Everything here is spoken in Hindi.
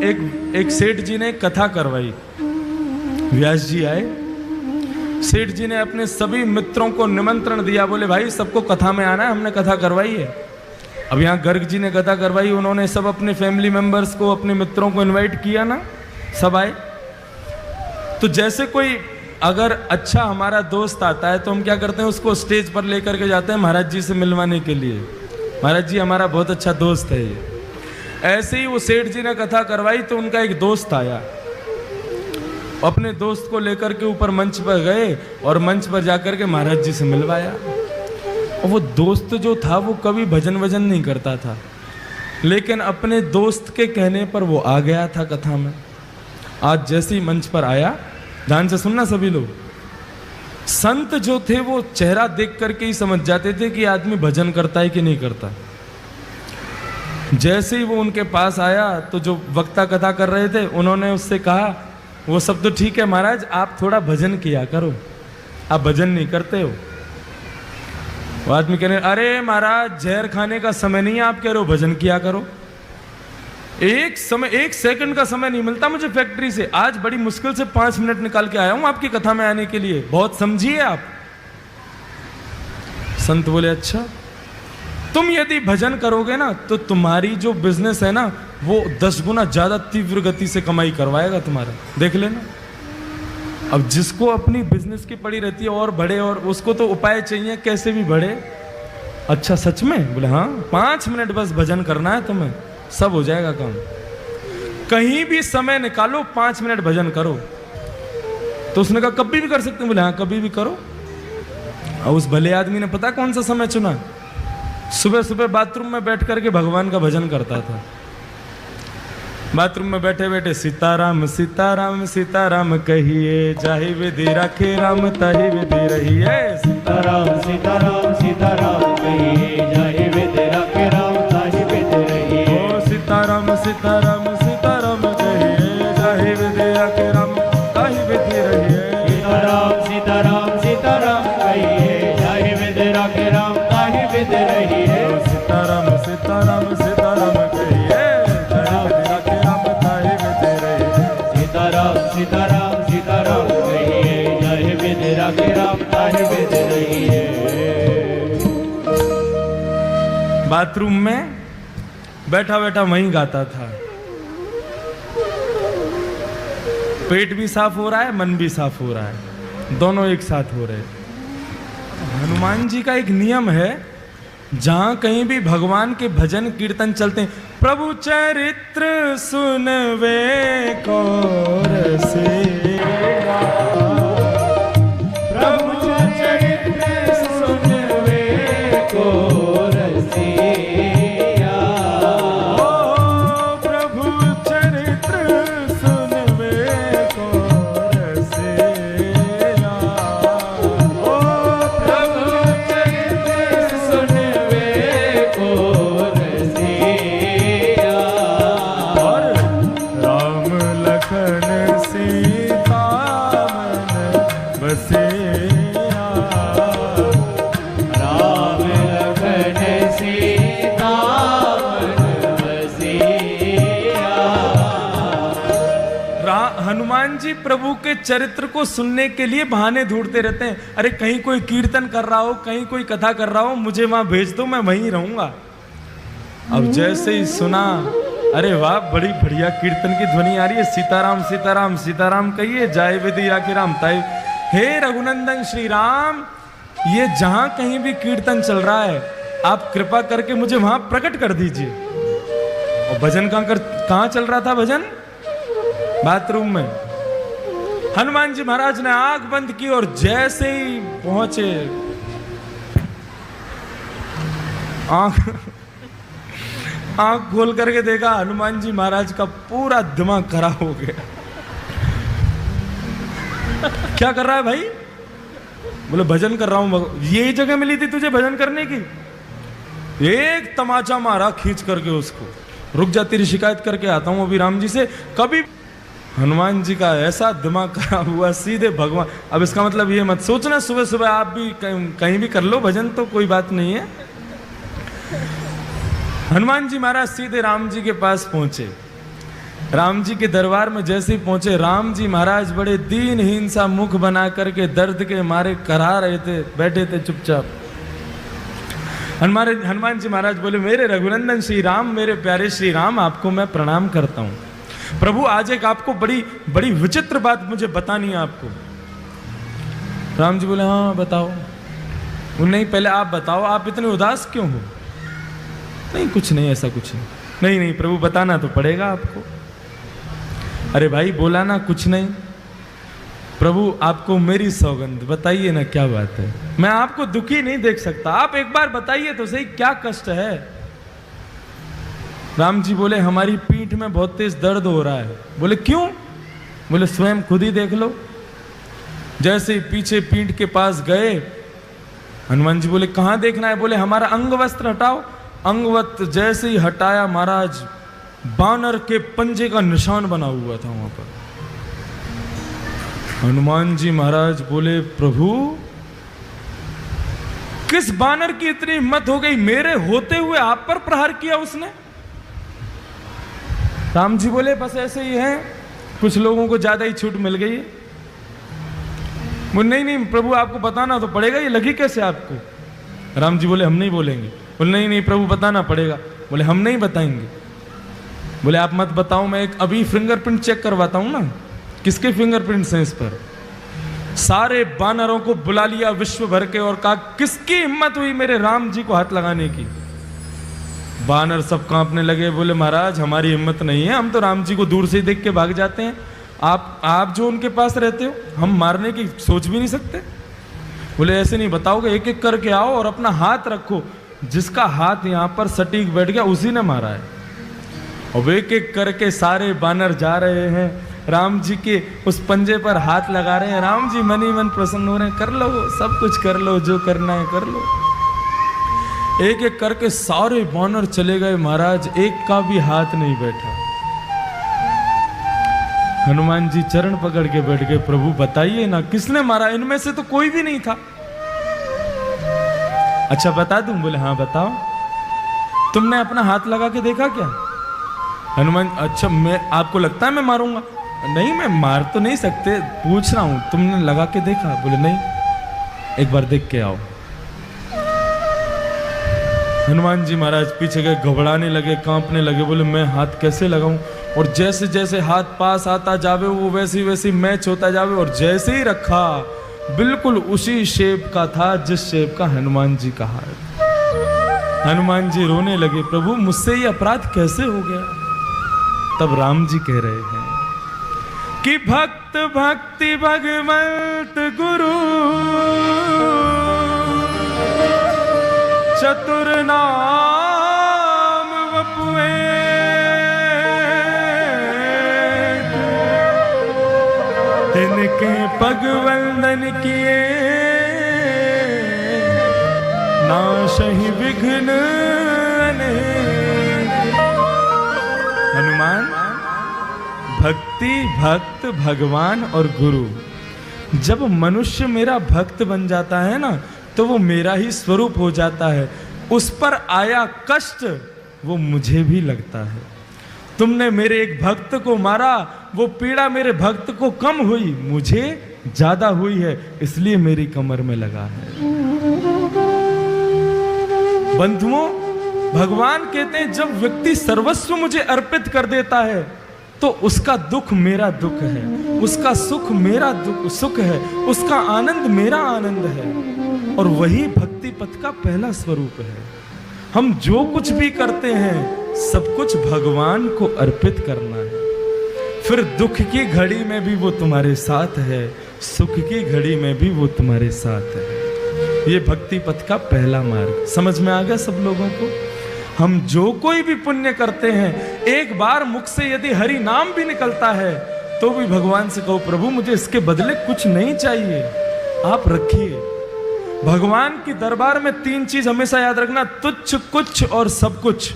एक सेठ जी ने कथा करवाई। व्यास जी आए, सेठ जी ने अपने सभी मित्रों को निमंत्रण दिया, बोले भाई सबको कथा में आना है, हमने कथा करवाई है। अब यहाँ गर्ग जी ने कथा करवाई, उन्होंने सब अपने फैमिली मेंबर्स को, अपने मित्रों को इनवाइट किया ना, सब आए। तो जैसे कोई अगर अच्छा हमारा दोस्त आता है तो हम क्या करते हैं, उसको स्टेज पर लेकर के जाते हैं महाराज जी से मिलवाने के लिए, महाराज जी हमारा बहुत अच्छा दोस्त है ये। ऐसे ही वो सेठ जी ने कथा करवाई तो उनका एक दोस्त आया, अपने दोस्त को लेकर के ऊपर मंच पर गए और मंच पर जाकर के महाराज जी से मिलवाया। और वो दोस्त जो था वो कभी भजन वजन नहीं करता था, लेकिन अपने दोस्त के कहने पर वो आ गया था कथा में। आज जैसे ही मंच पर आया, ध्यान से सुनना सभी लोग, संत जो थे वो चेहरा देख करके ही समझ जाते थे कि आदमी भजन करता है कि नहीं करता। जैसे ही वो उनके पास आया तो जो वक्ता कथा कर रहे थे उन्होंने उससे कहा, वो सब तो ठीक है महाराज, आप थोड़ा भजन किया करो, आप भजन नहीं करते हो। वो आदमी कह रहे, अरे महाराज जहर खाने का समय नहीं है, आप कह रहे हो भजन किया करो। एक सेकंड का समय नहीं मिलता मुझे फैक्ट्री से, आज बड़ी मुश्किल से 5 मिनट निकाल के आया हूं आपकी कथा में आने के लिए, बहुत समझिए आप। संत बोले, अच्छा तुम यदि भजन करोगे ना तो तुम्हारी जो बिजनेस है ना वो 10 गुना ज्यादा तीव्र गति से कमाई करवाएगा तुम्हारा, देख लेना। अब जिसको अपनी बिजनेस की पड़ी रहती है और बढ़े, और उसको तो उपाय चाहिए कैसे भी बढ़े। अच्छा सच में? बोले हाँ, 5 मिनट बस भजन करना है तुम्हें, सब हो जाएगा काम। कहीं भी समय निकालो, 5 मिनट भजन करो। तो उसने कहा कभी भी कर सकते हैं? बोले हाँ कभी भी करो। और उस भले आदमी ने पता कौन सा समय चुना? सुबह सुबह बाथरूम में बैठ करके भगवान का भजन करता था। बाथरूम में बैठे बैठे सीताराम सीताराम सीताराम कहिए, जाहि विधि राखे राम ताहि विधि रहिए। सीताराम सीताराम सीताराम कहिए, जाहि विधि राखे राम ताहि विधि रहिए। ओ सीताराम सीताराम सीताराम कहिए, जाहि विधि राखे राम ताहि विधि रहिए। सीताराम सीताराम सीताराम कहिए, जाहि विधि राखे राम ताहि विधि रहिए। सीताराम सीताराम सीताराम कहिए, जाहि विधि राखे राम ताहि विधि रहिए। सीताराम सीताराम सीताराम कहिए, जाहि विधि राखे राम ताहि विधि रहिए। बाथरूम में बैठा बैठा वहीं गाता था। पेट भी साफ हो रहा है, मन भी साफ हो रहा है, दोनों एक साथ हो रहे। हनुमान जी का एक नियम है, जहां कहीं भी भगवान के भजन कीर्तन चलते हैं, प्रभु चरित्र सुनवे को रसेरा, प्रभु चरित्र सुनवे को रसेरा। ओ प्रभु चरित्र सुनवे को रसेरा। ओ प्रभु चरित्र सुनवे को रसेरा। और राम लखन सीता मन बसेरा। राम लखन सीता मन बसेरा। हनुमान जी प्रभु के चरित्र को सुनने के लिए बहाने ढूंढते रहते हैं। अरे कहीं कोई कीर्तन कर रहा हो, कहीं कोई कथा कर रहा हो, मुझे वहां भेज दो, मैं वहीं रहूंगा। अब जैसे ही सुना, अरे वाह बड़ी बढ़िया कीर्तन की ध्वनि आ रही है, सीताराम सीताराम सीताराम कहिए, जाय विधि राखे राम ताहि। हे रघुनंदन श्री राम, ये जहां कहीं भी कीर्तन चल रहा है आप कृपा करके मुझे वहां प्रकट कर दीजिए। और भजन कहां चल रहा था? भजन बाथरूम में। हनुमान जी महाराज ने आंख बंद की और जैसे ही पहुंचे, आंख खोल करके देखा, हनुमान जी महाराज का पूरा दिमाग खराब हो गया। क्या कर रहा है भाई? बोले भजन कर रहा हूं। यही जगह मिली थी तुझे भजन करने की? एक तमाचा मारा खींच करके उसको, रुक जा तेरी शिकायत करके आता हूं अभी राम जी से। कभी हनुमान जी का ऐसा दिमाग खराब हुआ, सीधे भगवान। अब इसका मतलब ये मत सोचना सुबह सुबह आप भी कहीं भी कर लो भजन, तो कोई बात नहीं है। हनुमान जी महाराज सीधे राम जी के पास पहुंचे। राम जी के दरबार में जैसे ही पहुंचे, राम जी महाराज बड़े दीनहीन सा मुख बना करके दर्द के मारे करा रहे थे, बैठे थे चुपचाप। हनुमान जी महाराज बोले, मेरे रघुनंदन श्री राम, मेरे प्यारे श्री राम, आपको मैं प्रणाम करता हूं। प्रभु आज एक आपको बड़ी बड़ी विचित्र बात मुझे बतानी है आपको। राम जी बोले, हाँ बताओ। नहीं पहले आप बताओ, आप इतने उदास क्यों हो? नहीं कुछ नहीं, ऐसा कुछ नहीं। नहीं नहीं प्रभु बताना तो पड़ेगा आपको। अरे भाई बोला ना कुछ नहीं। प्रभु आपको मेरी सौगंध, बताइए ना क्या बात है। मैं आपको दुखी नहीं देख सकता, आप एक बार बताइए तो सही क्या कष्ट है। राम जी बोले, हमारी पीठ में बहुत तेज दर्द हो रहा है। बोले क्यों? बोले स्वयं खुद ही देख लो। जैसे ही पीछे पीठ के पास गए, हनुमान जी बोले कहां देखना है? बोले हमारा अंग वस्त्र हटाओ। अंगवत जैसे ही हटाया महाराज, बानर के पंजे का निशान बना हुआ था वहां पर। हनुमान जी महाराज बोले, प्रभु किस बानर की इतनी हिम्मत हो गई, मेरे होते हुए आप पर प्रहार किया उसने? राम जी बोले, बस ऐसे ही है, कुछ लोगों को ज्यादा ही छूट मिल गई है। बोले नहीं नहीं प्रभु आपको बताना तो पड़ेगा, ये लगी कैसे आपको? राम जी बोले, हम नहीं बोलेंगे। बोले नहीं नहीं प्रभु बताना पड़ेगा। बोले हम नहीं बताएंगे। बोले आप मत बताओ, मैं एक अभी फिंगरप्रिंट चेक करवाता हूं ना। किसके फिंगरप्रिंट्स हैं इस पर? सारे बानरों को बुला लिया विश्व भर के और कहा, किसकी हिम्मत हुई मेरे राम जी को हाथ लगाने की? बानर सब कांपने लगे। बोले महाराज हमारी हिम्मत नहीं है, हम तो राम जी को दूर से ही देख के भाग जाते हैं। आप जो उनके पास रहते हो, हम मारने की सोच भी नहीं सकते। बोले ऐसे नहीं बताओगे, एक एक करके आओ और अपना हाथ रखो। जिसका हाथ यहां पर सटीक बैठ गया उसी ने मारा है। और एक एक करके सारे बानर जा रहे हैं, राम जी के उस पंजे पर हाथ लगा रहे हैं। राम जी मन ही मन प्रसन्न हो रहे हैं, कर लो सब कुछ कर लो, जो करना है कर लो। एक एक करके सारे बानर चले गए महाराज, एक का भी हाथ नहीं बैठा। हनुमान जी चरण पकड़ के बैठ गए, प्रभु बताइए ना किसने मारा? इनमें से तो कोई भी नहीं था। अच्छा बता दूं? बोले हाँ बताओ। तुमने अपना हाथ लगा के देखा क्या? हनुमान, अच्छा मैं, आपको लगता है मैं मारूंगा? नहीं मैं मार तो नहीं सकते, पूछ रहा हूं तुमने लगा के देखा? बोले नहीं, एक बार देख के आओ। हनुमान जी महाराज पीछे गए, घबराने लगे, कांपने लगे। बोले मैं हाथ कैसे लगाऊं? और जैसे जैसे हाथ पास आता जावे वो वैसे वैसे मैच होता जावे। और जैसे ही रखा बिल्कुल उसी शेप का था जिस शेप का हनुमान जी का हाथ। हनुमान जी रोने लगे, प्रभु मुझसे ये अपराध कैसे हो गया? तब राम जी कह रहे हैं कि भक्त भक्ति भगवंत गुरु, चतुर नाम वपुए, तिनके पग वंदन किए, नाशहि विघ्न अनेक। हनुमान, भक्ति, भक्त, भगवान और गुरु, जब मनुष्य मेरा भक्त बन जाता है ना, तो वो मेरा ही स्वरूप हो जाता है। उस पर आया कष्ट वो मुझे भी लगता है। तुमने मेरे एक भक्त को मारा, वो पीड़ा मेरे भक्त को कम हुई, मुझे ज्यादा हुई है, इसलिए मेरी कमर में लगा है। बंधुओं, भगवान कहते हैं जब व्यक्ति सर्वस्व मुझे अर्पित कर देता है तो उसका दुख मेरा दुख है, उसका सुख मेरा सुख है, उसका आनंद मेरा आनंद है। और वही भक्ति पथ का पहला स्वरूप है। हम जो कुछ भी करते हैं सब कुछ भगवान को अर्पित करना है। फिर दुख की घड़ी में भी वो तुम्हारे साथ है, सुख की घड़ी में भी वो तुम्हारे साथ है। ये भक्ति पथ का पहला मार्ग समझ में आ गया सब लोगों को? हम जो कोई भी पुण्य करते हैं, एक बार मुख से यदि हरि नाम भी निकलता है तो भी भगवान से कहो, प्रभु मुझे इसके बदले कुछ नहीं चाहिए, आप रखिए। भगवान की दरबार में तीन चीज हमेशा याद रखना, तुच्छ, कुछ और सब कुछ।